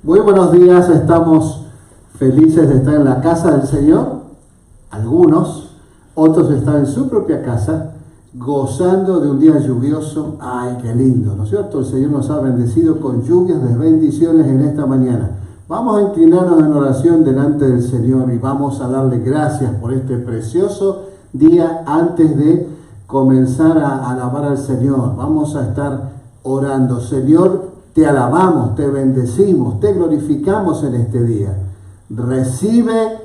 Muy buenos días, estamos felices de estar en la casa del Señor. Algunos, otros están en su propia casa, gozando de un día lluvioso. ¡Ay, qué lindo! ¿No es cierto? El Señor nos ha bendecido con lluvias de bendiciones en esta mañana. Vamos a inclinarnos en oración delante del Señor y vamos a darle gracias por este precioso día antes de comenzar a alabar al Señor. Vamos a estar orando. Señor, te alabamos, te bendecimos, te glorificamos en este día. Recibe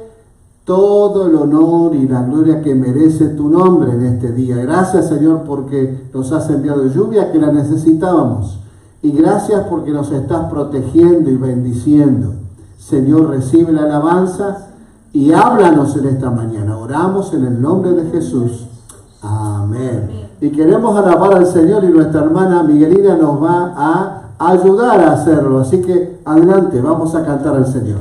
todo el honor y la gloria que merece tu nombre en este día. Gracias, Señor, porque nos has enviado lluvia que la necesitábamos. Y gracias porque nos estás protegiendo y bendiciendo. Señor, recibe la alabanza y háblanos en esta mañana. Oramos en el nombre de Jesús. Amén. Y queremos alabar al Señor y nuestra hermana Miguelina nos va a ayudar a hacerlo. Así que adelante, vamos a cantar al Señor.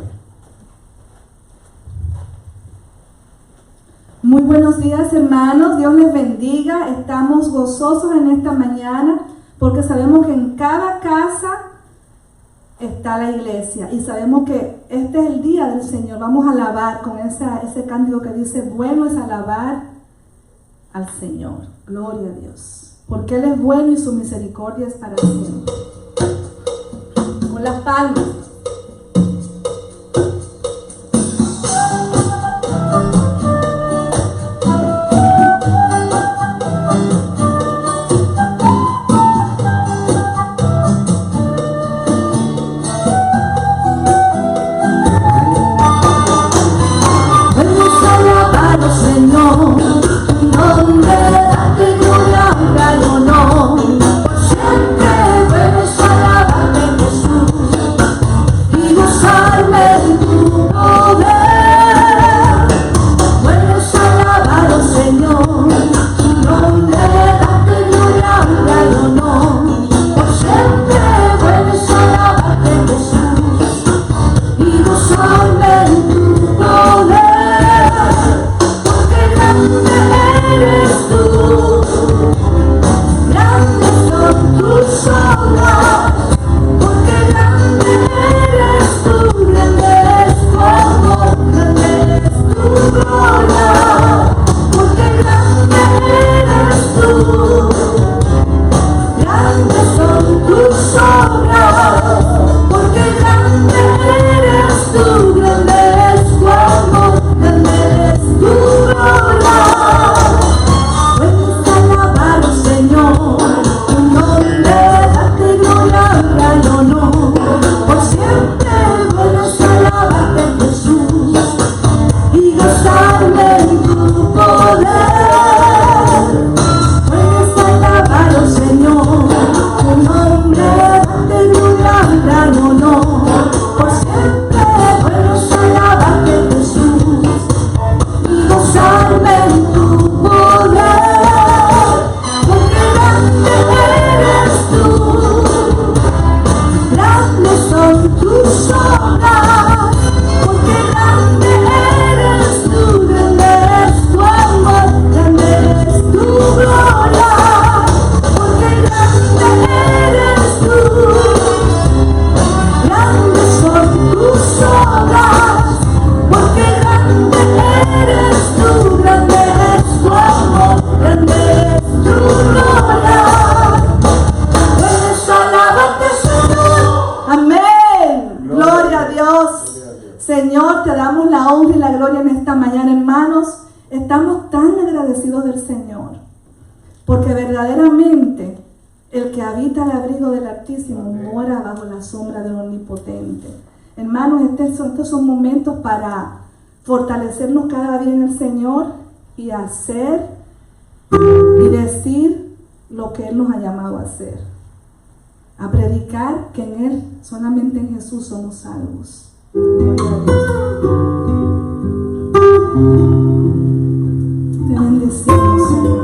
Muy buenos días, hermanos. Dios les bendiga. Estamos gozosos en esta mañana porque sabemos que en cada casa está la iglesia y sabemos que este es el día del Señor. Vamos a alabar con ese cántico que dice: bueno es alabar al Señor. Gloria a Dios. Porque Él es bueno y su misericordia es para siempre. Con las palmas. Señor, te damos la honra y la gloria en esta mañana, hermanos. Estamos tan agradecidos del Señor, porque verdaderamente el que habita el abrigo del Altísimo mora bajo la sombra del Omnipotente. Hermanos, estos son momentos para fortalecernos cada día en el Señor y hacer y decir lo que Él nos ha llamado a hacer. A predicar que en Él, solamente en Jesús, somos salvos. Gloria a Dios. Te bendecimos, Señor.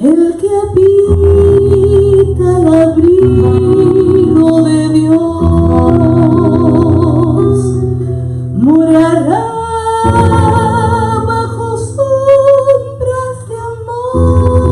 El que habita el abrigo de Dios morará bajo sombras de amor.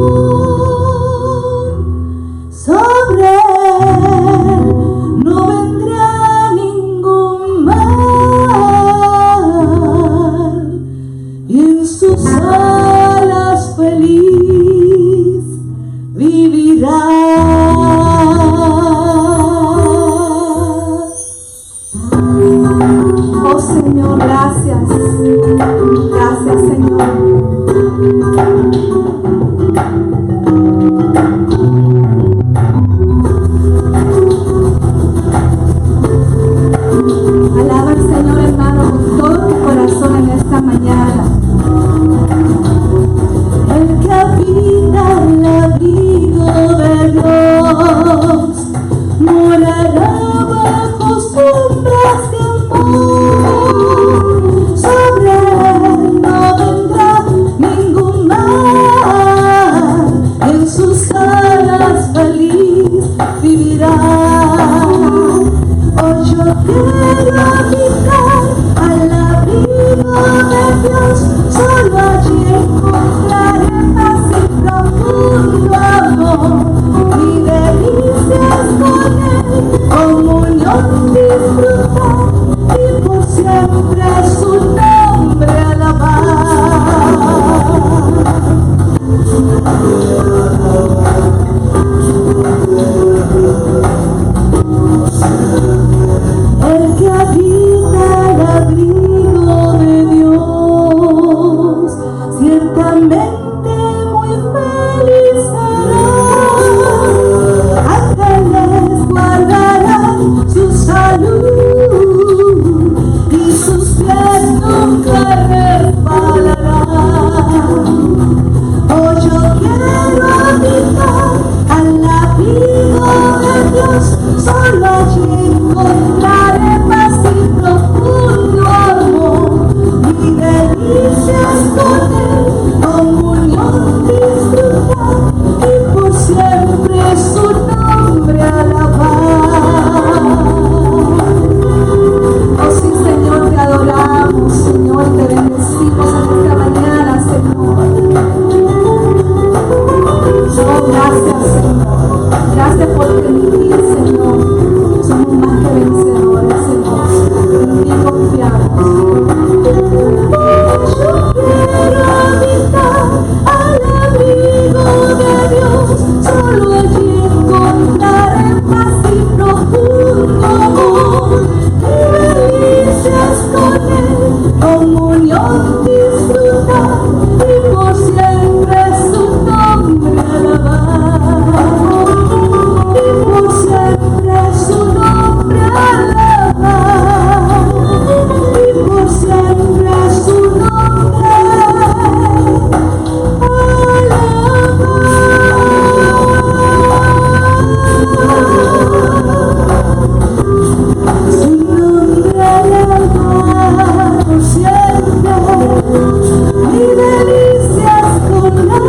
Alaba al Señor, hermano, con todo tu corazón en esta mañana. El que habita el abrigo de Dios morará bajo sombras de amor. Sobre él no vendrá ningún mal, en sus alas feliz vivirá. Hoy yo quiero habitar al abrigo de Dios, solo allí encontraré paz y profundo amor, y delicias con él, comunión disfrutar, y por siempre su nombre alabar. El que habita el abrigo de Dios, ciertamente muy feliz será. Ángeles guardarán su salud y sus pies nunca resbalarán. Oh, yo quiero habitar al abrigo de Dios, solo allí encontraré paz y profundo amor, y delicias con él, comunión disfrutar, y por siempre su nombre alabar. Oh sí, Señor, te adoramos, Señor, te bendecimos en esta mañana, Señor. Oh, gracias, Señor. Gracias por permitir, Señor. Somos más que vencedores, Señor. En ti confiamos. Yo quiero habitar al abrigo de Dios, solo allí encontraré paz y profundo amor, y delicias con él, comunión disfrutar, y por siempre su nombre alabar. Y por siempre su nombre alabar. Y por siempre su nombre alabar. Su nombre alabar por siempre, y delicias con él,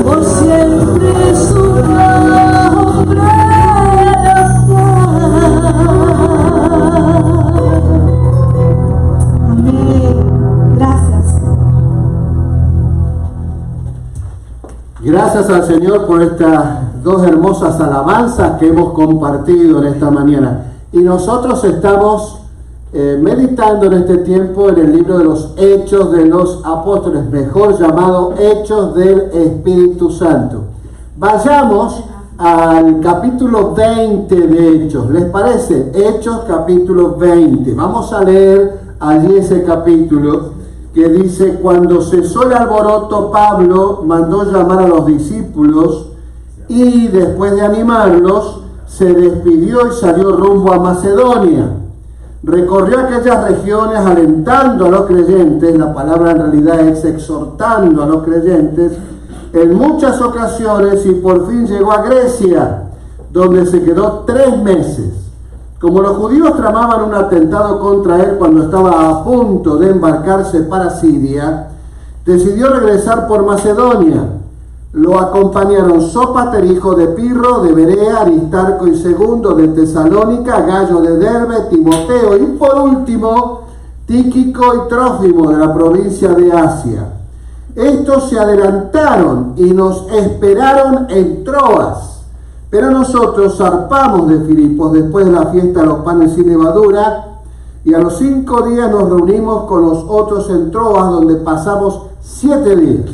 por siempre su nombre alabar. Amén. Gracias. Gracias al Señor por estas dos hermosas alabanzas que hemos compartido en esta mañana. Y nosotros estamos meditando en este tiempo en el libro de los Hechos de los Apóstoles, mejor llamado Hechos del Espíritu Santo. Vayamos al capítulo 20 de Hechos. ¿Les parece? Hechos capítulo 20. Vamos a leer allí ese capítulo que dice: cuando cesó el alboroto, Pablo mandó llamar a los discípulos y después de animarlos, se despidió y salió rumbo a Macedonia. Recorrió aquellas regiones alentando a los creyentes, la palabra en realidad es exhortando a los creyentes, en muchas ocasiones, y por fin llegó a Grecia, donde se quedó 3 meses. Como los judíos tramaban un atentado contra él cuando estaba a punto de embarcarse para Siria, decidió regresar por Macedonia. Lo acompañaron Sópater, hijo de Pirro, de Berea, Aristarco y Segundo, de Tesalónica, Gallo de Derbe, Timoteo y por último Tíquico y Trófimo, de la provincia de Asia. Estos se adelantaron y nos esperaron en Troas, pero nosotros zarpamos de Filipos después de la fiesta de los panes sin levadura, y a los 5 días nos reunimos con los otros en Troas, donde pasamos 7 días.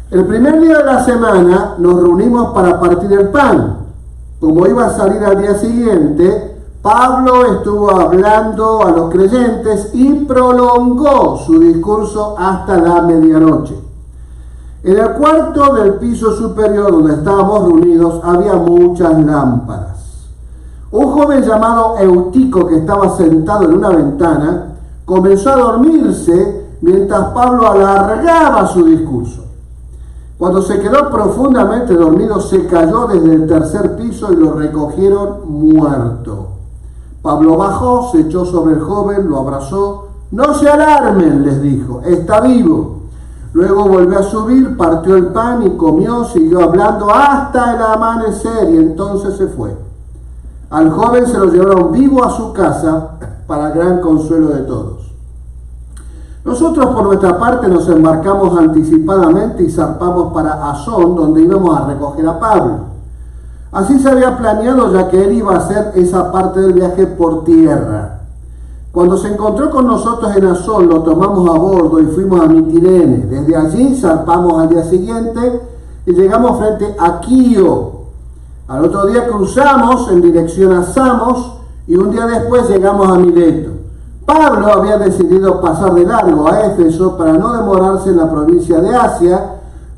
El primer día de la semana nos reunimos para partir el pan. Como iba a salir al día siguiente, Pablo estuvo hablando a los creyentes y prolongó su discurso hasta la medianoche. En el cuarto del piso superior donde estábamos reunidos había muchas lámparas. Un joven llamado Eutico, que estaba sentado en una ventana, comenzó a dormirse mientras Pablo alargaba su discurso. Cuando se quedó profundamente dormido, se cayó desde el tercer piso y lo recogieron muerto. Pablo bajó, se echó sobre el joven, lo abrazó. «No se alarmen», les dijo, «está vivo». Luego volvió a subir, partió el pan y comió, siguió hablando hasta el amanecer y entonces se fue. Al joven se lo llevaron vivo a su casa para gran consuelo de todos. Nosotros por nuestra parte nos embarcamos anticipadamente y zarpamos para Asón, donde íbamos a recoger a Pablo. Así se había planeado, ya que él iba a hacer esa parte del viaje por tierra. Cuando se encontró con nosotros en Asón, lo tomamos a bordo y fuimos a Mitilene. Desde allí zarpamos al día siguiente y llegamos frente a Quío. Al otro día cruzamos en dirección a Samos y un día después llegamos a Mileto. Pablo había decidido pasar de largo a Éfeso para no demorarse en la provincia de Asia,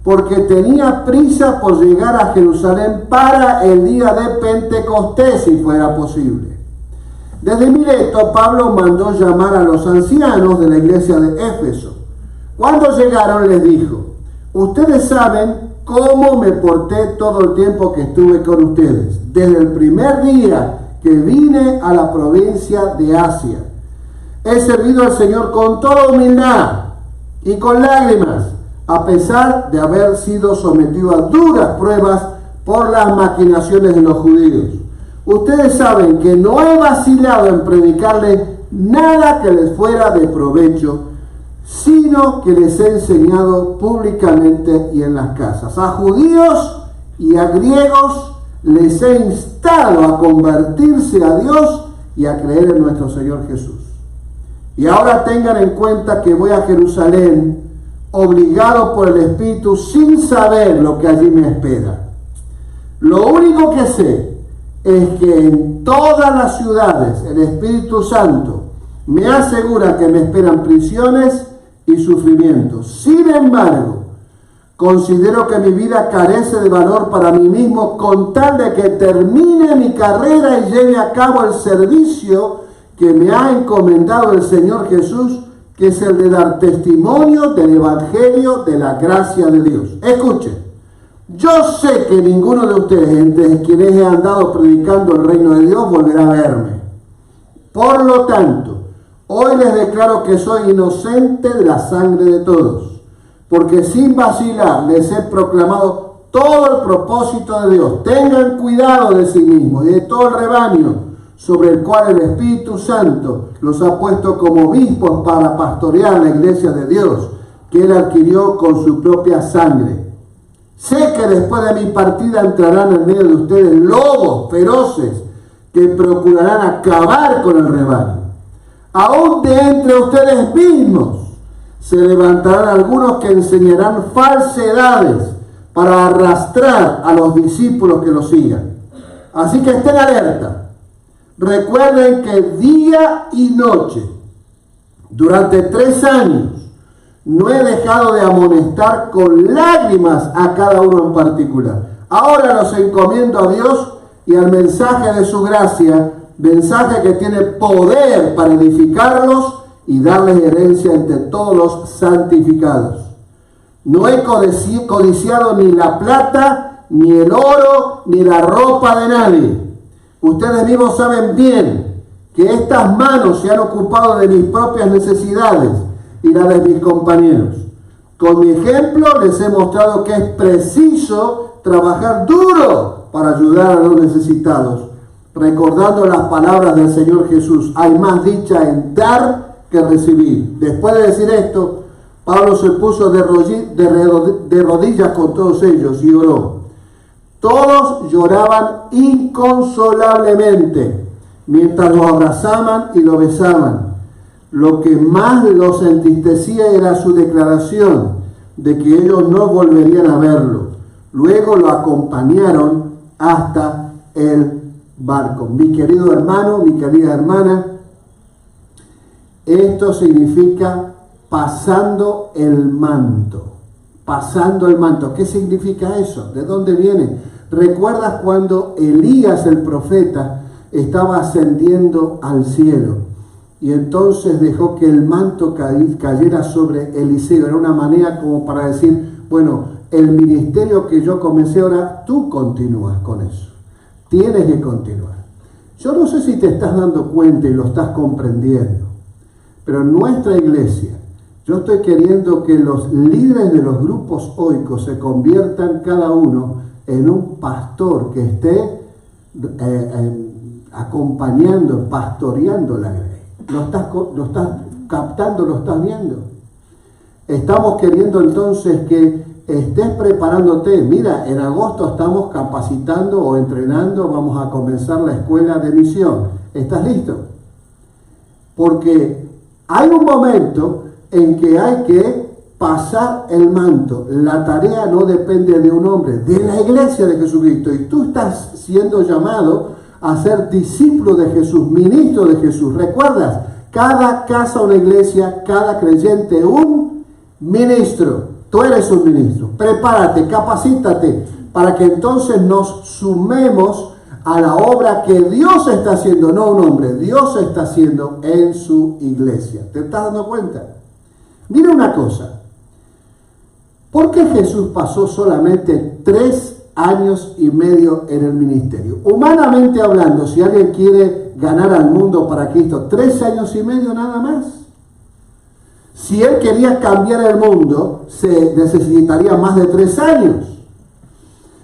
porque tenía prisa por llegar a Jerusalén para el día de Pentecostés, si fuera posible. Desde Mileto, Pablo mandó llamar a los ancianos de la iglesia de Éfeso. Cuando llegaron, les dijo: «Ustedes saben cómo me porté todo el tiempo que estuve con ustedes, desde el primer día que vine a la provincia de Asia. He servido al Señor con toda humildad y con lágrimas, a pesar de haber sido sometido a duras pruebas por las maquinaciones de los judíos. Ustedes saben que no he vacilado en predicarles nada que les fuera de provecho, sino que les he enseñado públicamente y en las casas. A judíos y a griegos les he instado a convertirse a Dios y a creer en nuestro Señor Jesús. Y ahora tengan en cuenta que voy a Jerusalén, obligado por el Espíritu, sin saber lo que allí me espera. Lo único que sé es que en todas las ciudades el Espíritu Santo me asegura que me esperan prisiones y sufrimientos. Sin embargo, considero que mi vida carece de valor para mí mismo, con tal de que termine mi carrera y lleve a cabo el servicio que me ha encomendado el Señor Jesús, que es el de dar testimonio del Evangelio de la gracia de Dios». Escuchen, yo sé que ninguno de ustedes, entre quienes he andado predicando el reino de Dios, volverá a verme. Por lo tanto, hoy les declaro que soy inocente de la sangre de todos, porque sin vacilar les he proclamado todo el propósito de Dios. Tengan cuidado de sí mismos y de todo el rebaño sobre el cual el Espíritu Santo los ha puesto como obispos para pastorear la iglesia de Dios, que Él adquirió con su propia sangre. Sé que después de mi partida entrarán en medio de ustedes lobos feroces que procurarán acabar con el rebaño. Aún de entre ustedes mismos se levantarán algunos que enseñarán falsedades para arrastrar a los discípulos que los sigan. Así que estén alerta. Recuerden que día y noche, durante 3 años, no he dejado de amonestar con lágrimas a cada uno en particular. Ahora los encomiendo a Dios y al mensaje de su gracia, mensaje que tiene poder para edificarlos y darles herencia entre todos los santificados. No he codiciado ni la plata, ni el oro, ni la ropa de nadie. Ustedes mismos saben bien que estas manos se han ocupado de mis propias necesidades y la de mis compañeros. Con mi ejemplo les he mostrado que es preciso trabajar duro para ayudar a los necesitados, recordando las palabras del Señor Jesús: hay más dicha en dar que recibir. Después de decir esto, Pablo se puso de rodillas con todos ellos y oró. Todos lloraban inconsolablemente mientras lo abrazaban y lo besaban. Lo que más los entristecía era su declaración de que ellos no volverían a verlo. Luego lo acompañaron hasta el barco. Mi querido hermano, mi querida hermana, esto significa pasando el manto. Pasando el manto. ¿Qué significa eso? ¿De dónde viene? ¿Recuerdas cuando Elías el profeta estaba ascendiendo al cielo? Y entonces dejó que el manto cayera sobre Eliseo. Era una manera como para decir, bueno, el ministerio que yo comencé ahora, tú continúas con eso. Tienes que continuar. Yo no sé si te estás dando cuenta y lo estás comprendiendo, pero en nuestra iglesia, yo estoy queriendo que los líderes de los grupos oicos se conviertan cada uno en un pastor que esté acompañando, pastoreando la grey. ¿Lo estás captando? ¿Lo estás viendo? Estamos queriendo entonces que estés preparándote. Mira, en agosto estamos capacitando o entrenando, vamos a comenzar la escuela de misión. ¿Estás listo? Porque hay un momento en que hay que pasar el manto. La tarea no depende de un hombre, de la iglesia de Jesucristo. Y tú estás siendo llamado a ser discípulo de Jesús, ministro de Jesús. ¿Recuerdas? Cada casa una iglesia, cada creyente un ministro. Tú eres un ministro. Prepárate, capacítate, para que entonces nos sumemos a la obra que Dios está haciendo, no un hombre, Dios está haciendo en su iglesia. ¿Te estás dando cuenta? Mira una cosa. ¿Por qué Jesús pasó solamente 3 años y medio en el ministerio? Humanamente hablando, si alguien quiere ganar al mundo para Cristo, 3 años y medio nada más. Si él quería cambiar el mundo, se necesitaría más de 3 años.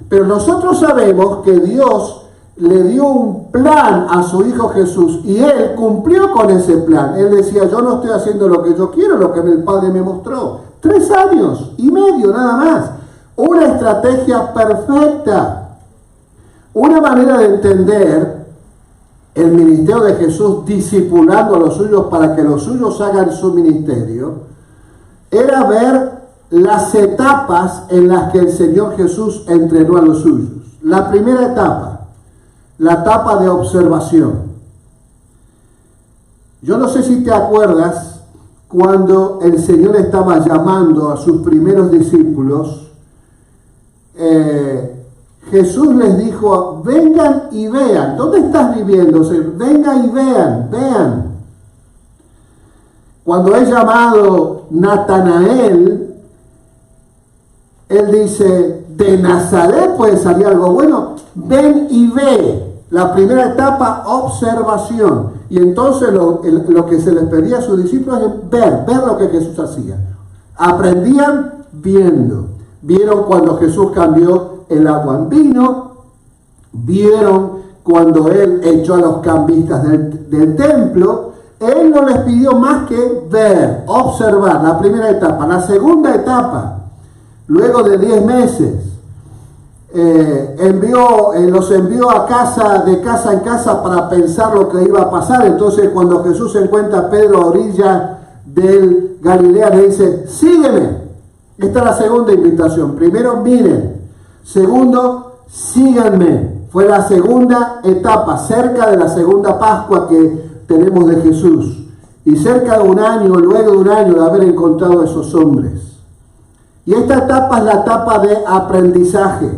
Pero nosotros sabemos que Dios le dio un plan a su Hijo Jesús y él cumplió con ese plan. Él decía, yo no estoy haciendo lo que yo quiero, lo que el Padre me mostró. 3 años y medio nada más. Una estrategia perfecta. Una manera de entender el ministerio de Jesús discipulando a los suyos para que los suyos hagan su ministerio, era ver las etapas en las que el Señor Jesús entrenó a los suyos. La primera etapa, la etapa de observación. Yo no sé si te acuerdas cuando el Señor estaba llamando a sus primeros discípulos. Jesús les dijo, vengan y vean. ¿Dónde estás viviendo? O sea, vengan y vean. Cuando es llamado Natanael, él dice, de Nazaret puede salir algo bueno. Ven y ve. La primera etapa, observación. Y entonces lo que se les pedía a sus discípulos es ver lo que Jesús hacía. Aprendían viendo. Vieron cuando Jesús cambió el agua en vino, vieron cuando él echó a los cambistas del templo. Él no les pidió más que ver, observar, la primera etapa. La segunda etapa, luego de 10 meses, los envió a casa, de casa en casa, para pensar lo que iba a pasar. Entonces cuando Jesús se encuentra a Pedro a orilla del Galilea, le dice, sígueme. Esta es la segunda invitación. Primero, miren. Segundo, síganme. Fue la segunda etapa, cerca de la segunda Pascua que tenemos de Jesús. Y cerca de un año, luego de un año de haber encontrado a esos hombres. Y esta etapa es la etapa de aprendizaje.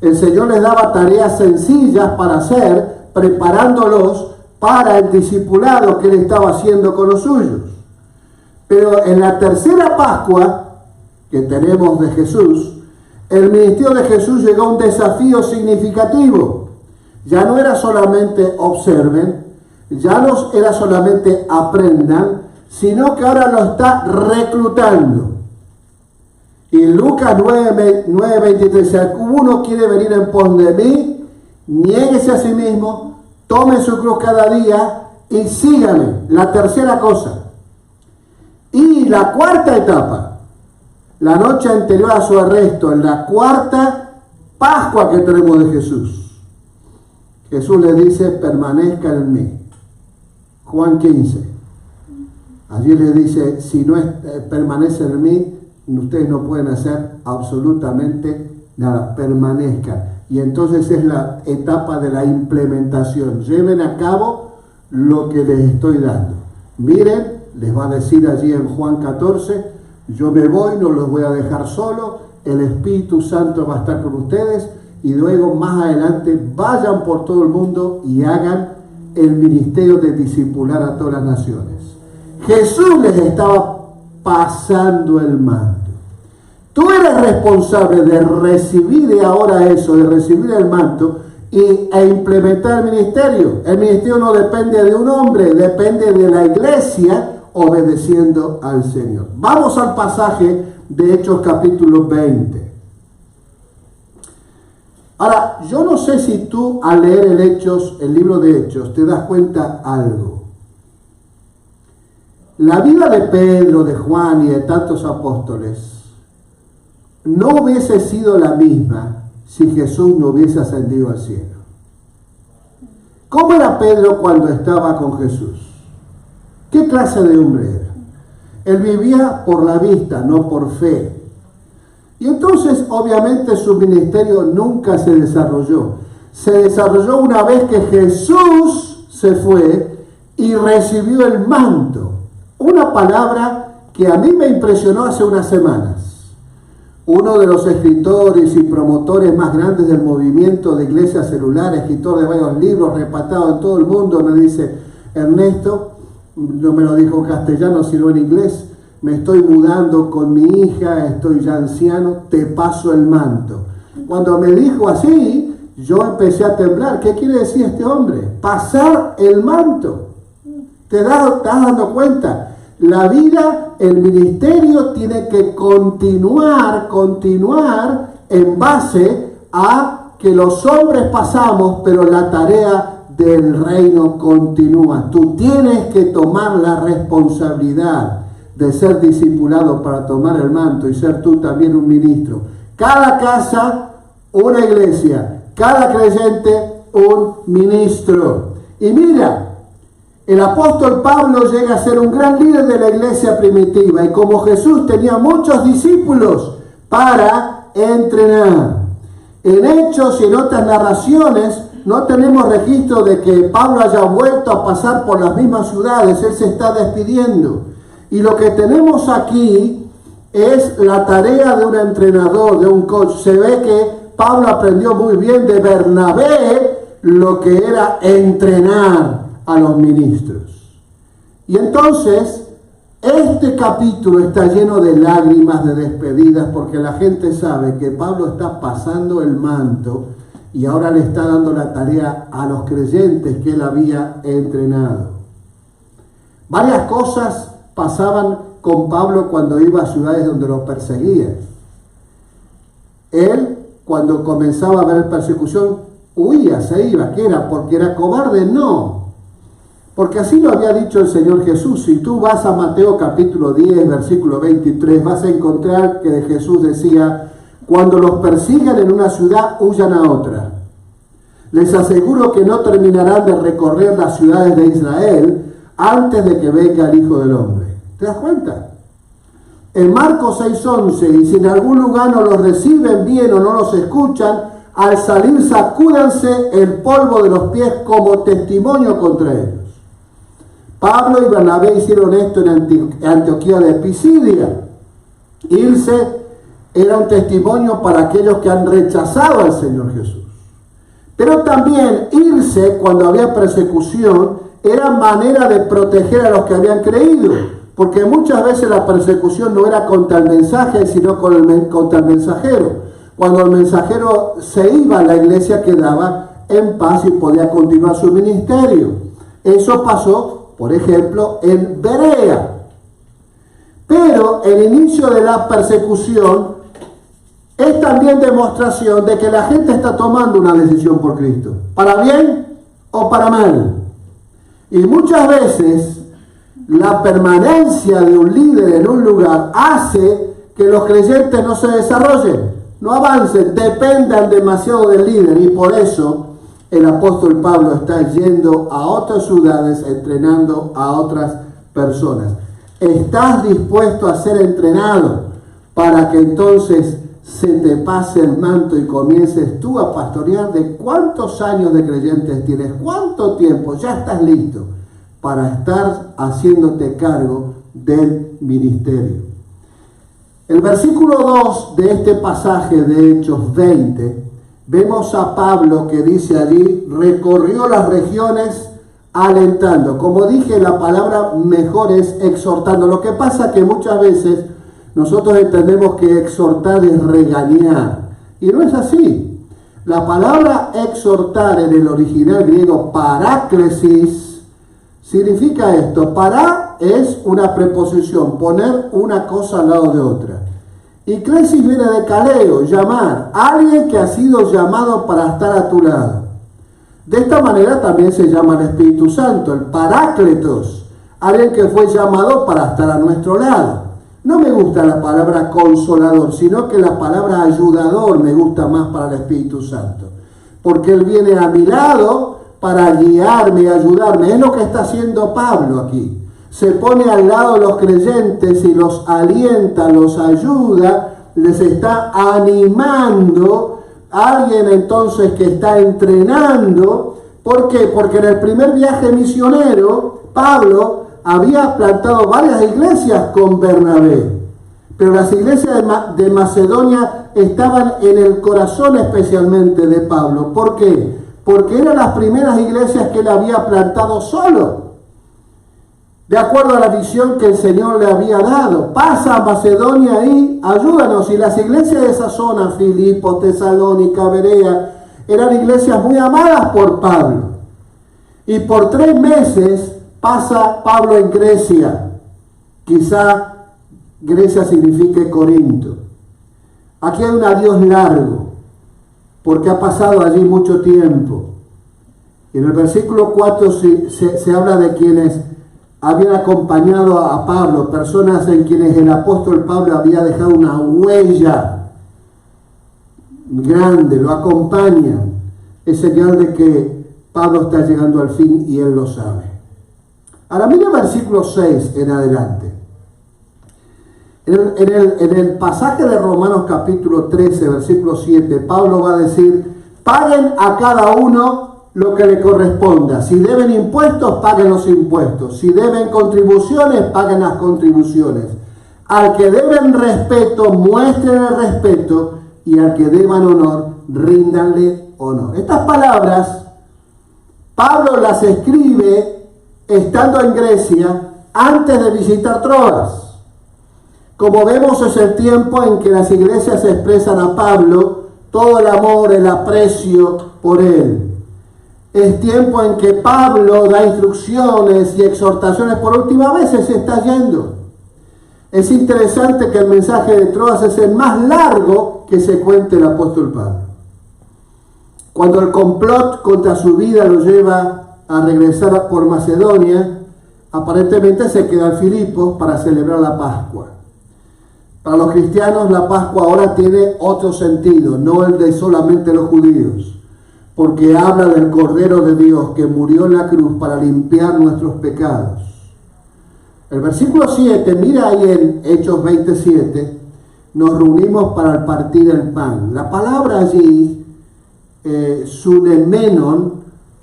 El Señor les daba tareas sencillas para hacer, preparándolos para el discipulado que Él estaba haciendo con los suyos. Pero en la tercera Pascua que tenemos de Jesús, el ministerio de Jesús llegó a un desafío significativo. Ya no era solamente observen, ya no era solamente aprendan, sino que ahora lo está reclutando. Y Lucas 9:23, si alguno quiere venir en pos de mí, niéguese a sí mismo, tome su cruz cada día y sígame. La tercera cosa. Y la cuarta etapa, la noche anterior a su arresto, en la cuarta Pascua que tenemos de Jesús. Jesús le dice, permanezcan en mí. Juan 15. Allí le dice, si no permanecen en mí, ustedes no pueden hacer absolutamente nada. Permanezcan. Y entonces es la etapa de la implementación. Lleven a cabo lo que les estoy dando. Miren, les va a decir allí en Juan 14, yo me voy, no los voy a dejar solo, el Espíritu Santo va a estar con ustedes, y luego más adelante vayan por todo el mundo y hagan el ministerio de discipular a todas las naciones. Jesús les estaba pasando el manto. Tú eres responsable de recibir ahora eso, de recibir el manto e implementar el ministerio. El ministerio no depende de un hombre, depende de la iglesia obedeciendo al Señor. Vamos al pasaje de Hechos capítulo 20. Ahora, yo no sé si tú al leer el libro de Hechos, te das cuenta algo. La vida de Pedro, de Juan y de tantos apóstoles no hubiese sido la misma si Jesús no hubiese ascendido al cielo. ¿Cómo era Pedro cuando estaba con Jesús? ¿Qué clase de hombre era? Él vivía por la vista, no por fe. Y entonces, obviamente, su ministerio nunca se desarrolló. Se desarrolló una vez que Jesús se fue y recibió el manto. Una palabra que a mí me impresionó hace unas semanas. Uno de los escritores y promotores más grandes del movimiento de iglesia celular, escritor de varios libros, repatado en todo el mundo, me dice, Ernesto, no me lo dijo en castellano, sino en inglés, me estoy mudando con mi hija, estoy ya anciano, te paso el manto. Cuando me dijo así, yo empecé a temblar. ¿Qué quiere decir este hombre? Pasar el manto. ¿Te estás dando cuenta? La vida, el ministerio tiene que continuar en base a que los hombres pasamos, pero la tarea del reino continúa. Tú tienes que tomar la responsabilidad de ser discipulado para tomar el manto y ser tú también un ministro. Cada casa, una iglesia. Cada creyente, un ministro. Y mira, el apóstol Pablo llega a ser un gran líder de la iglesia primitiva, y como Jesús tenía muchos discípulos para entrenar. En Hechos y en otras narraciones no tenemos registro de que Pablo haya vuelto a pasar por las mismas ciudades. Él se está despidiendo. Y lo que tenemos aquí es la tarea de un entrenador, de un coach. Se ve que Pablo aprendió muy bien de Bernabé lo que era entrenar a los ministros. Y entonces, este capítulo está lleno de lágrimas, de despedidas, porque la gente sabe que Pablo está pasando el manto y ahora le está dando la tarea a los creyentes que él había entrenado. Varias cosas pasaban con Pablo cuando iba a ciudades donde lo perseguían. Él, cuando comenzaba a ver persecución, huía, se iba. ¿Qué era? ¿Porque era cobarde? No. Porque así lo había dicho el Señor Jesús. Si tú vas a Mateo capítulo 10, versículo 23, vas a encontrar que Jesús decía, cuando los persigan en una ciudad, huyan a otra. Les aseguro que no terminarán de recorrer las ciudades de Israel antes de que venga el Hijo del Hombre. ¿Te das cuenta? En Marcos 6:11, y si en algún lugar no los reciben bien o no los escuchan, al salir sacúdanse el polvo de los pies como testimonio contra ellos. Pablo y Bernabé hicieron esto en Antioquía de Pisidia. Irse era un testimonio para aquellos que han rechazado al Señor Jesús. Pero también irse cuando había persecución era manera de proteger a los que habían creído, porque muchas veces la persecución no era contra el mensaje, sino contra el mensajero. Cuando el mensajero se iba, la iglesia quedaba en paz y podía continuar su ministerio. Eso pasó, por ejemplo, en Berea. Pero el inicio de la persecución es también demostración de que la gente está tomando una decisión por Cristo, para bien o para mal. Y muchas veces la permanencia de un líder en un lugar hace que los creyentes no se desarrollen, no avancen, dependan demasiado del líder. Y por eso el apóstol Pablo está yendo a otras ciudades, entrenando a otras personas. ¿Estás dispuesto a ser entrenado para que entonces se te pase el manto y comiences tú a pastorear, ¿de cuántos años de creyentes tienes? ¿Cuánto tiempo? Ya estás listo para estar haciéndote cargo del ministerio. El versículo 2 de este pasaje de Hechos 20, vemos a Pablo que dice allí, recorrió las regiones alentando. Como dije, la palabra mejor es exhortando. Lo que pasa es que muchas veces nosotros entendemos que exhortar es regañar. Y no es así. La palabra exhortar en el original griego, paráclesis, significa esto. Para es una preposición, poner una cosa al lado de otra. Y klesis viene de kaleo, llamar. Alguien que ha sido llamado para estar a tu lado. De esta manera también se llama el Espíritu Santo, el Parácletos, alguien que fue llamado para estar a nuestro lado. No me gusta la palabra consolador, sino que la palabra ayudador me gusta más para el Espíritu Santo. Porque Él viene a mi lado para guiarme y ayudarme. Es lo que está haciendo Pablo aquí. Se pone al lado de los creyentes y los alienta, los ayuda, les está animando. Alguien entonces que está entrenando. ¿Por qué? Porque en el primer viaje misionero, Pablo había plantado varias iglesias con Bernabé. Pero las iglesias de Macedonia estaban en el corazón especialmente de Pablo. ¿Por qué? Porque eran las primeras iglesias que él había plantado solo. De acuerdo a la visión que el Señor le había dado. Pasa a Macedonia y ayúdanos. Y las iglesias de esa zona, Filipo, Tesalónica, Berea, eran iglesias muy amadas por Pablo. Y por 3 meses pasa Pablo en Grecia. Quizá Grecia signifique Corinto. Aquí hay un adiós largo, porque ha pasado allí mucho tiempo. Y en el versículo 4 se habla de quienes habían acompañado a Pablo, personas en quienes el apóstol Pablo había dejado una huella grande, lo acompañan. Es señal de que Pablo está llegando al fin y él lo sabe. Ahora mira el versículo 6 en adelante. En el pasaje de Romanos capítulo 13, versículo 7, Pablo va a decir, paguen a cada uno lo que le corresponda. Si deben impuestos, paguen los impuestos. Si deben contribuciones, paguen las contribuciones. Al que deben respeto, muestren el respeto. Y al que deban honor, ríndanle honor. Estas palabras, Pablo las escribe estando en Grecia antes de visitar Troas. Como vemos, es el tiempo en que las iglesias expresan a Pablo todo el amor, el aprecio por él. Es tiempo en que Pablo da instrucciones y exhortaciones. Por última vez se está yendo. Es interesante que el mensaje de Troas es el más largo que se cuente el apóstol Pablo. Cuando el complot contra su vida lo lleva a regresar por Macedonia, aparentemente se queda en Filipos para celebrar la Pascua. Para los cristianos la Pascua ahora tiene otro sentido, no el de solamente los judíos. Porque habla del Cordero de Dios que murió en la cruz para limpiar nuestros pecados. El versículo 7, mira ahí en Hechos 27, nos reunimos para partir el pan. La palabra allí, sunemenon,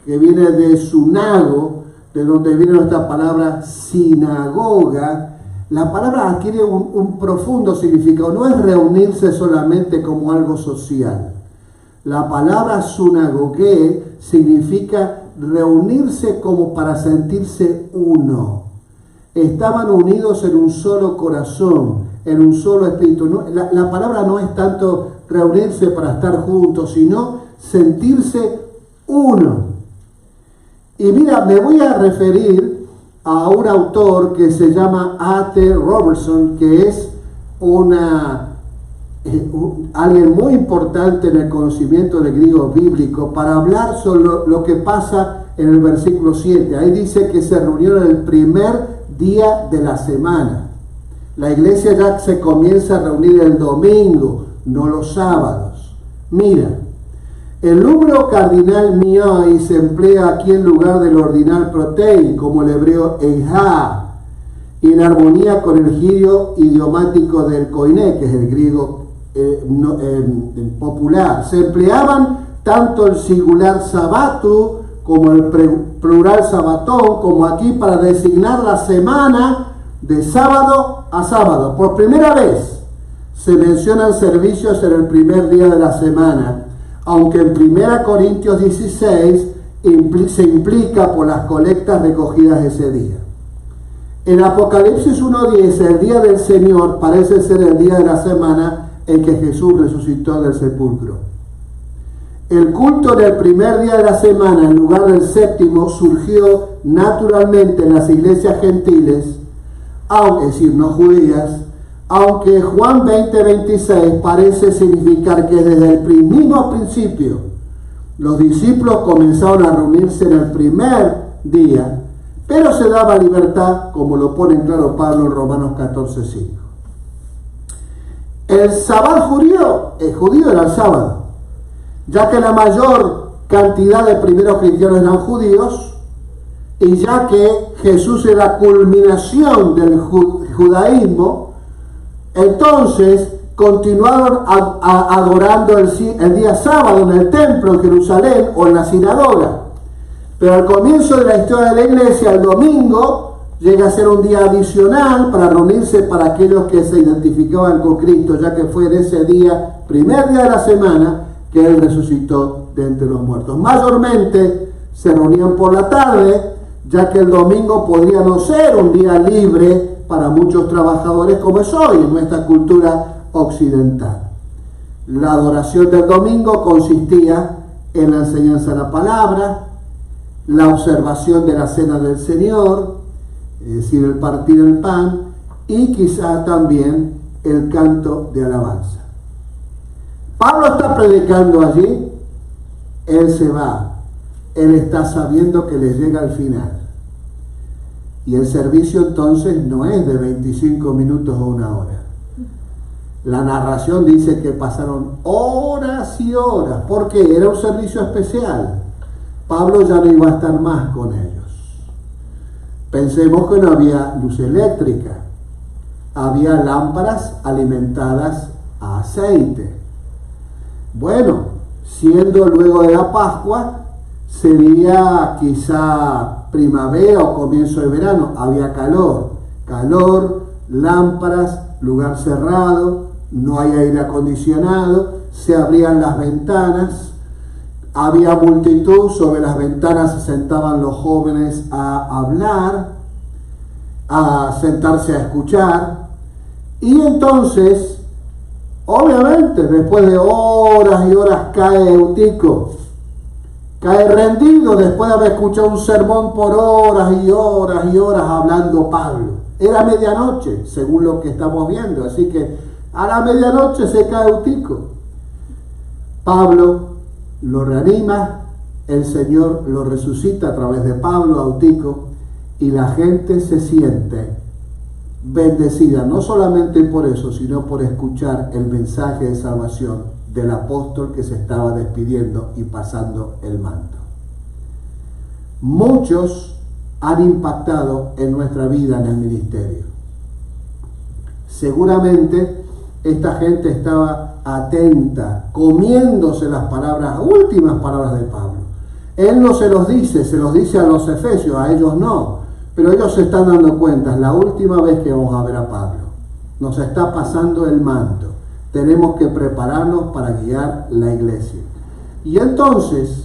que viene de sunago, de donde viene nuestra palabra sinagoga, la palabra adquiere un profundo significado. No es reunirse solamente como algo social. La palabra sunagogue significa reunirse como para sentirse uno. Estaban unidos en un solo corazón, en un solo espíritu. La palabra no es tanto reunirse para estar juntos, sino sentirse uno. Y mira, me voy a referir a un autor que se llama A.T. Robertson, que es alguien muy importante en el conocimiento del griego bíblico, para hablar sobre lo que pasa en el versículo 7. Ahí dice que se reunieron el primer día de la semana. La iglesia ya se comienza a reunir el domingo, no los sábados. Mira, el número cardinal mioi se emplea aquí en lugar del ordinal protei, como el hebreo eja, y en armonía con el giro idiomático del koiné, que es el griego popular. Se empleaban tanto el singular sabatu como el plural sabatón, como aquí para designar la semana de sábado a sábado. Por primera vez se mencionan servicios en el primer día de la semana, aunque en 1 Corintios 16 se implica por las colectas recogidas ese día. En Apocalipsis 1:10, el día del Señor parece ser el día de la semana en que Jesús resucitó del sepulcro. El culto del primer día de la semana en lugar del séptimo surgió naturalmente en las iglesias gentiles, es decir, no judías, aunque Juan 20:26 parece significar que desde el mismo principio los discípulos comenzaron a reunirse en el primer día, pero se daba libertad, como lo pone en claro Pablo en Romanos 14:5. El sábado judío era el sábado, ya que la mayor cantidad de primeros cristianos eran judíos, y ya que Jesús es la culminación del judaísmo, entonces continuaron adorando el día sábado en el templo en Jerusalén o en la sinagoga. Pero al comienzo de la historia de la iglesia, el domingo llega a ser un día adicional para reunirse para aquellos que se identificaban con Cristo, ya que fue en ese día, primer día de la semana, que Él resucitó de entre los muertos. Mayormente se reunían por la tarde, ya que el domingo podría no ser un día libre para muchos trabajadores como es hoy en nuestra cultura occidental. La adoración del domingo consistía en la enseñanza de la palabra, la observación de la cena del Señor, es decir, el partir el pan, y quizá también el canto de alabanza. Pablo está predicando allí, él se va, él está sabiendo que le llega al final. Y el servicio entonces no es de 25 minutos o una hora. La narración dice que pasaron horas y horas, porque era un servicio especial. Pablo ya no iba a estar más con ellos. Pensemos que no había luz eléctrica, había lámparas alimentadas a aceite. Bueno, siendo luego de la Pascua, sería quizá primavera o comienzo de verano, había calor, lámparas, lugar cerrado, no hay aire acondicionado, se abrían las ventanas, había multitud, sobre las ventanas se sentaban los jóvenes a hablar, a sentarse a escuchar, y entonces, obviamente, después de horas y horas cae Eutico, cae rendido después de haber escuchado un sermón por horas y horas y horas hablando Pablo. Era medianoche, según lo que estamos viendo, así que a la medianoche se cae Eutico. Pablo lo reanima, el Señor lo resucita a través de Pablo a Eutico, y la gente se siente bendecida, no solamente por eso, sino por escuchar el mensaje de salvación del apóstol que se estaba despidiendo y pasando el manto. Muchos han impactado en nuestra vida en el ministerio. Seguramente esta gente estaba atenta, comiéndose las últimas palabras de Pablo. Él no se los dice a los efesios, a ellos no, pero ellos se están dando cuenta, es la última vez que vamos a ver a Pablo. Nos está pasando el manto. Tenemos que prepararnos para guiar la iglesia. Y entonces,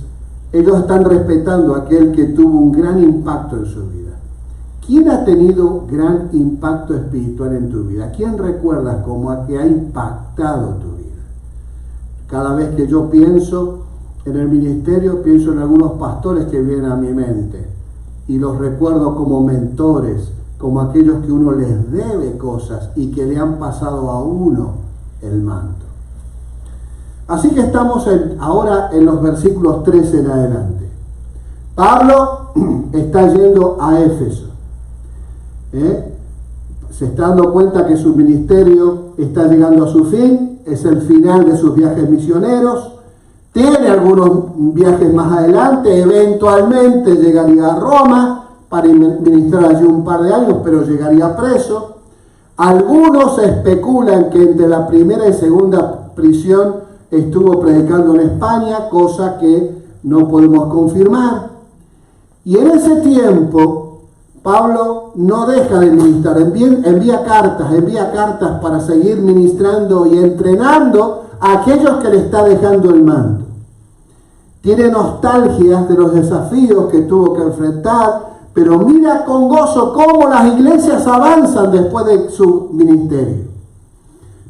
ellos están respetando a aquel que tuvo un gran impacto en su vida. ¿Quién ha tenido gran impacto espiritual en tu vida? ¿Quién recuerdas como a que ha impactado tu vida? Cada vez que yo pienso en el ministerio, pienso en algunos pastores que vienen a mi mente. Y los recuerdo como mentores, como aquellos que uno les debe cosas y que le han pasado a uno el manto. Así que estamos ahora en los versículos 13 en adelante. Pablo está yendo a Éfeso. Se está dando cuenta que su ministerio está llegando a su fin, es el final de sus viajes misioneros. Tiene algunos viajes más adelante, eventualmente llegaría a Roma para ministrar allí un par de años, pero llegaría preso. Algunos especulan que entre la primera y segunda prisión estuvo predicando en España, cosa que no podemos confirmar. Y en ese tiempo, Pablo no deja de ministrar, envía cartas para seguir ministrando y entrenando a aquellos que le está dejando el mando. Tiene nostalgia de los desafíos que tuvo que enfrentar, pero mira con gozo cómo las iglesias avanzan después de su ministerio.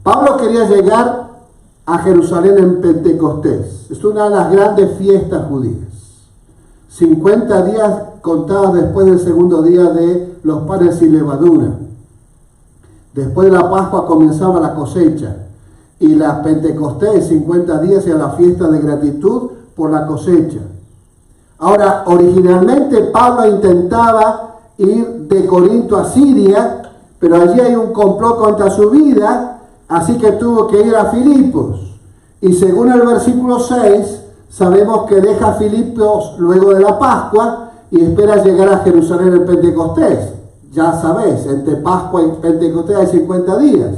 Pablo quería llegar a Jerusalén en Pentecostés. Es una de las grandes fiestas judías. 50 días contados después del segundo día de los panes sin levadura. Después de la Pascua comenzaba la cosecha. Y la Pentecostés, 50 días, era la fiesta de gratitud por la cosecha. Ahora, originalmente Pablo intentaba ir de Corinto a Siria, pero allí hay un complot contra su vida, así que tuvo que ir a Filipos. Y según el versículo 6, sabemos que deja Filipos luego de la Pascua y espera llegar a Jerusalén en Pentecostés. Ya sabéis, entre Pascua y Pentecostés hay 50 días.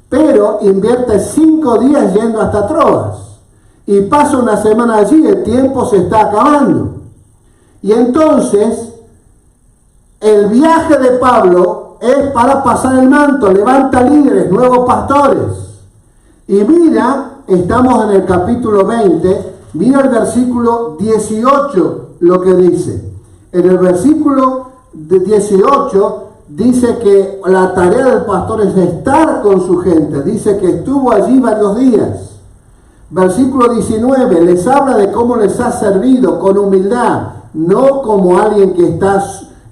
Pero invierte 5 días yendo hasta Troas. Y pasa una semana allí, el tiempo se está acabando. Y entonces, el viaje de Pablo es para pasar el manto, levanta líderes, nuevos pastores. Y mira, estamos en el capítulo 20, mira el versículo 18, lo que dice. En el versículo 18 dice que la tarea del pastor es estar con su gente. Dice que estuvo allí varios días. Versículo 19, les habla de cómo les ha servido con humildad, no como alguien que está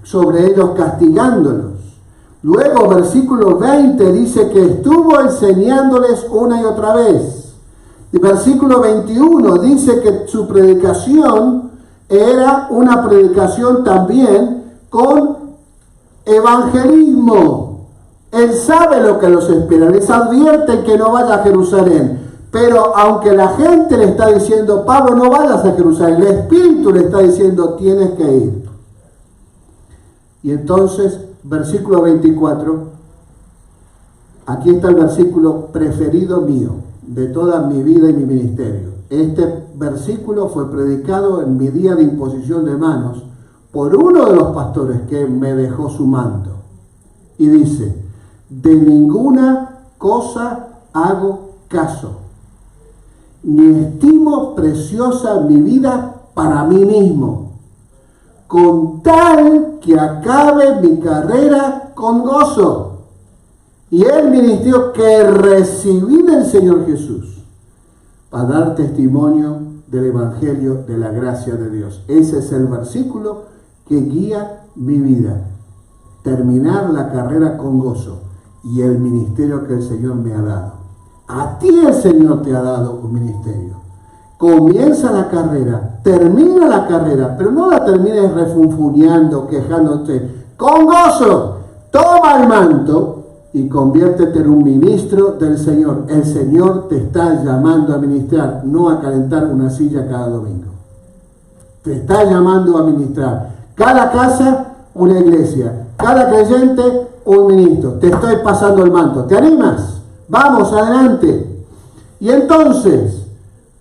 sobre ellos castigándolos. Luego, versículo 20 dice que estuvo enseñándoles una y otra vez. Y versículo 21 dice que su predicación era una predicación también con evangelismo. Él sabe lo que los espera, les advierte que no vaya a Jerusalén. Pero aunque la gente le está diciendo, Pablo, no vayas a Jerusalén, el Espíritu le está diciendo, tienes que ir. Y entonces, versículo 24, aquí está el versículo preferido mío, de toda mi vida y mi ministerio. Este versículo fue predicado en mi día de imposición de manos por uno de los pastores que me dejó su manto. Y dice, de ninguna cosa hago caso, ni estimo preciosa mi vida para mí mismo, con tal que acabe mi carrera con gozo y el ministerio que recibí del Señor Jesús, para dar testimonio del Evangelio de la gracia de Dios. Ese es el versículo que guía mi vida. Terminar la carrera con gozo y el ministerio que el Señor me ha dado. A ti el Señor te ha dado un ministerio. Comienza la carrera, termina la carrera, pero no la termines refunfuñando, quejándote. Con gozo, toma el manto y conviértete en un ministro del Señor. El Señor te está llamando a ministrar, no a calentar una silla cada domingo. Te está llamando a ministrar. Cada casa, una iglesia. Cada creyente, un ministro. Te estoy pasando el manto. ¿Te animas? Vamos, adelante. Y entonces,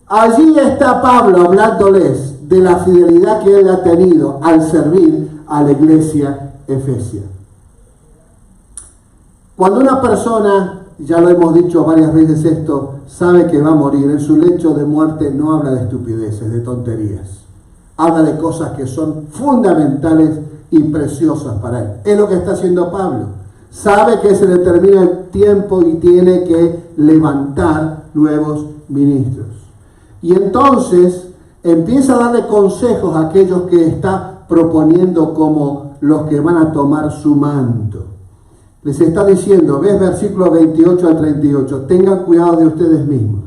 allí está Pablo hablándoles de la fidelidad que él ha tenido al servir a la iglesia efesia. Cuando una persona, ya lo hemos dicho varias veces esto, sabe que va a morir, en su lecho de muerte no habla de estupideces, de tonterías. Habla de cosas que son fundamentales y preciosas para él. Es lo que está haciendo Pablo. Sabe que se le termina el tiempo y tiene que levantar nuevos ministros. Y entonces empieza a darle consejos a aquellos que está proponiendo como los que van a tomar su manto. Les está diciendo, ves versículos 28 al 38, tengan cuidado de ustedes mismos.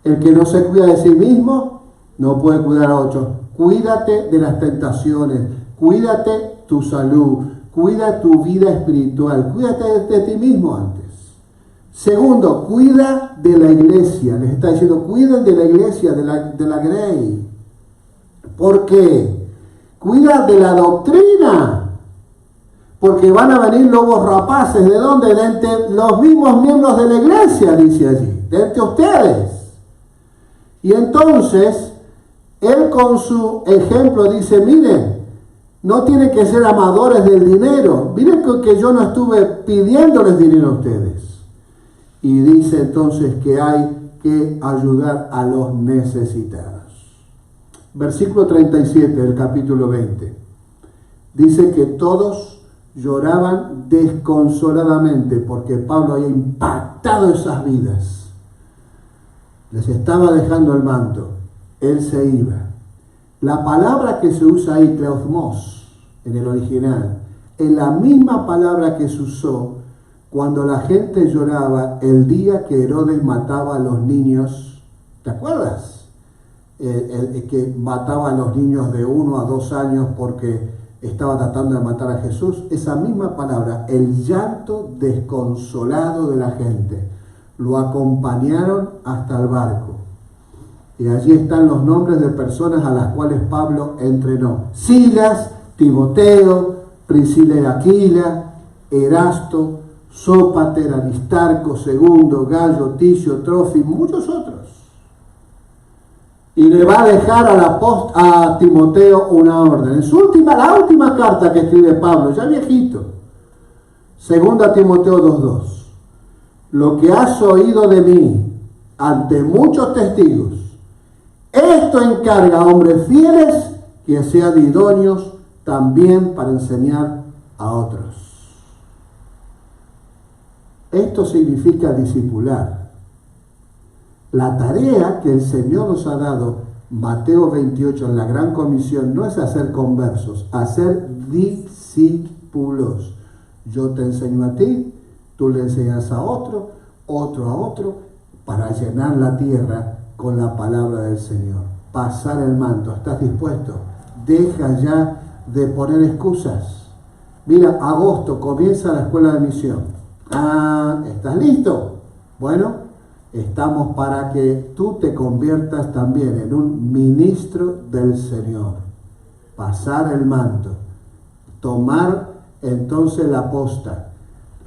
El que no se cuida de sí mismo no puede cuidar a otros. Cuídate de las tentaciones, cuídate tu salud, cuida tu vida espiritual, cuídate de ti mismo antes. Segundo, cuida de la iglesia. Les está diciendo, cuiden de la iglesia, de la Grey. ¿Por qué? Cuida de la doctrina. porque van a venir lobos rapaces. ¿De dónde? De entre los mismos miembros de la iglesia, dice allí, de entre ustedes. Y entonces, él con su ejemplo dice, miren, no tienen que ser amadores del dinero. Miren que yo no estuve pidiéndoles dinero a ustedes. Y dice entonces que hay que ayudar a los necesitados. Versículo 37 del capítulo 20. Dice que todos lloraban desconsoladamente porque Pablo había impactado esas vidas. Les estaba dejando el manto. Él se iba. La palabra que se usa ahí, kleosmos, en el original, es la misma palabra que se usó cuando la gente lloraba el día que Herodes mataba a los niños. ¿Te acuerdas? El que mataba a los niños de 1 a 2 años porque estaba tratando de matar a Jesús. Esa misma palabra, el llanto desconsolado de la gente. Lo acompañaron hasta el barco. Y allí están los nombres de personas a las cuales Pablo entrenó. Silas, Timoteo, Priscila y Aquila, Erasto, Sópater, Aristarco, Segundo, Gallo, Ticio, Trófimo, muchos otros. Y le va a dejar a Timoteo una orden. En la última carta que escribe Pablo, ya viejito, 2 Timoteo 2:2. Lo que has oído de mí ante muchos testigos, esto encarga a hombres fieles que sean idóneos también para enseñar a otros. Esto significa discipular. La tarea que el Señor nos ha dado, Mateo 28, en la Gran Comisión, no es hacer conversos, hacer discípulos. Yo te enseño a ti, tú le enseñas a otro, otro a otro, para llenar la tierra con la palabra del Señor. Pasar el manto. ¿Estás dispuesto? Deja ya de poner excusas. Mira, agosto comienza la escuela de misión. ¿Estás listo? Bueno, estamos para que tú te conviertas también en un ministro del Señor. Pasar el manto. Tomar entonces la posta.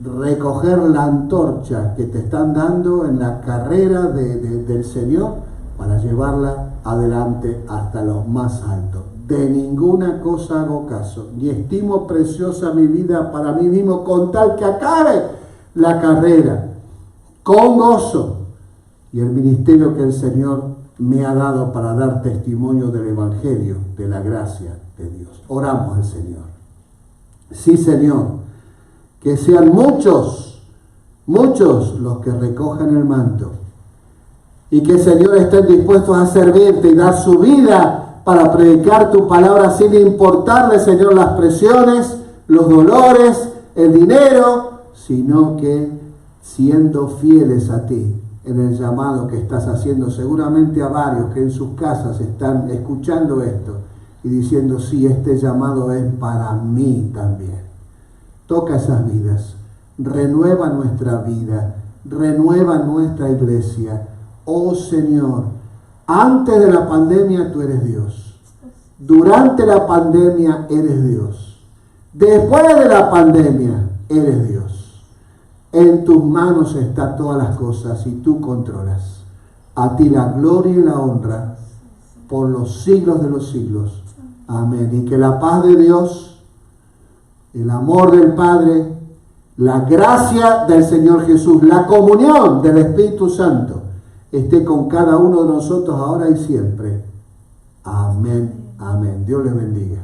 Recoger la antorcha que te están dando en la carrera del Señor para llevarla adelante hasta los más altos. De ninguna cosa hago caso, ni estimo preciosa mi vida para mí mismo, con tal que acabe la carrera con gozo y el ministerio que el Señor me ha dado para dar testimonio del Evangelio, de la gracia de Dios. Oramos al Señor. Sí, Señor. Que sean muchos los que recojan el manto. Y que, Señor, estén dispuestos a servirte y dar su vida para predicar tu palabra sin importarle, Señor, las presiones, los dolores, el dinero, sino que siendo fieles a ti en el llamado que estás haciendo seguramente a varios que en sus casas están escuchando esto y diciendo, sí, este llamado es para mí también. Toca esas vidas, renueva nuestra vida, renueva nuestra iglesia. Oh Señor, antes de la pandemia tú eres Dios. Durante la pandemia eres Dios. Después de la pandemia eres Dios. En tus manos están todas las cosas y tú controlas. A ti la gloria y la honra por los siglos de los siglos. Amén. Y que la paz de Dios, el amor del Padre, la gracia del Señor Jesús, la comunión del Espíritu Santo esté con cada uno de nosotros ahora y siempre. Amén. Amén. Dios les bendiga.